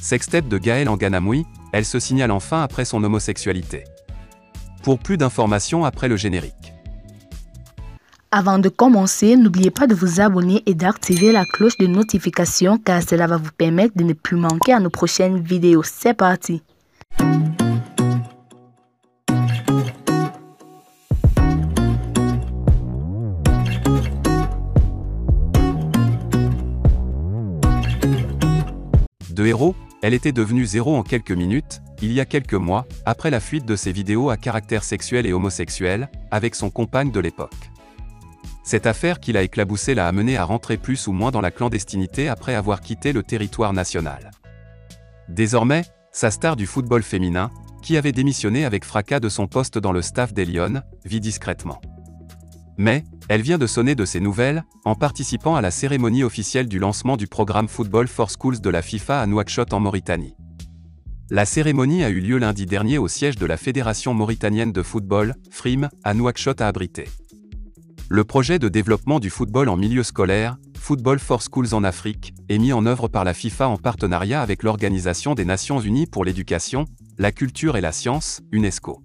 Sextape de Gaël Anganamoui, elle se signale enfin après son homosexualité. Pour plus d'informations après le générique. Avant de commencer, n'oubliez pas de vous abonner et d'activer la cloche de notification car cela va vous permettre de ne plus manquer à nos prochaines vidéos. C'est parti! De héros, elle était devenue zéro en quelques minutes, il y a quelques mois, après la fuite de ses vidéos à caractère sexuel et homosexuel, avec son compagne de l'époque. Cette affaire qui l'a éclaboussée l'a amené à rentrer plus ou moins dans la clandestinité après avoir quitté le territoire national. Désormais, sa star du football féminin, qui avait démissionné avec fracas de son poste dans le staff des Lions, vit discrètement. Mais, elle vient de sonner de ses nouvelles, en participant à la cérémonie officielle du lancement du programme Football for Schools de la FIFA à Nouakchott en Mauritanie. La cérémonie a eu lieu lundi dernier au siège de la Fédération mauritanienne de football, FRIM, à Nouakchott à abriter. Le projet de développement du football en milieu scolaire, Football for Schools en Afrique, est mis en œuvre par la FIFA en partenariat avec l'Organisation des Nations Unies pour l'éducation, la culture et la science, UNESCO.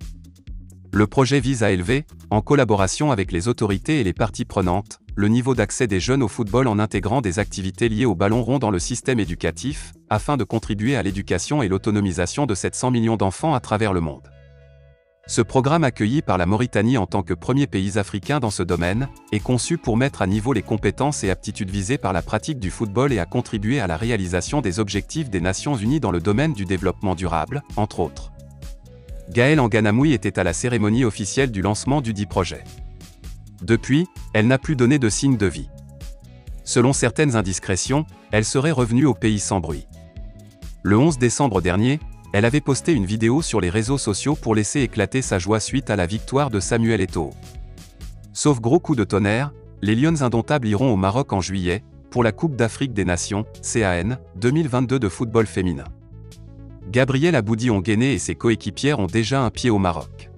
Le projet vise à élever, en collaboration avec les autorités et les parties prenantes, le niveau d'accès des jeunes au football en intégrant des activités liées au ballon rond dans le système éducatif, afin de contribuer à l'éducation et l'autonomisation de 700 millions d'enfants à travers le monde. Ce programme accueilli par la Mauritanie en tant que premier pays africain dans ce domaine, est conçu pour mettre à niveau les compétences et aptitudes visées par la pratique du football et à contribuer à la réalisation des objectifs des Nations Unies dans le domaine du développement durable, entre autres. Gaël Anganamoui était à la cérémonie officielle du lancement du dit projet. Depuis, elle n'a plus donné de signe de vie. Selon certaines indiscrétions, elle serait revenue au pays sans bruit. Le 11 décembre dernier, elle avait posté une vidéo sur les réseaux sociaux pour laisser éclater sa joie suite à la victoire de Samuel Eto'o. Sauf gros coup de tonnerre, les Lions indomptables iront au Maroc en juillet, pour la Coupe d'Afrique des Nations, CAN, 2022 de football féminin. Gabrielle Aboudi-Onguéné et ses coéquipières ont déjà un pied au Maroc.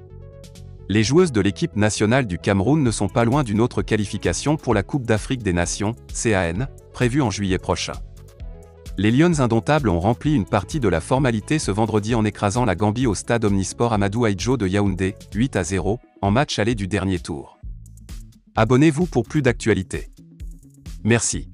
Les joueuses de l'équipe nationale du Cameroun ne sont pas loin d'une autre qualification pour la Coupe d'Afrique des Nations, CAN, prévue en juillet prochain. Les Lions indomptables ont rempli une partie de la formalité ce vendredi en écrasant la Gambie au stade omnisport Amadou Ahidjo de Yaoundé, 8-0, en match aller du dernier tour. Abonnez-vous pour plus d'actualités. Merci.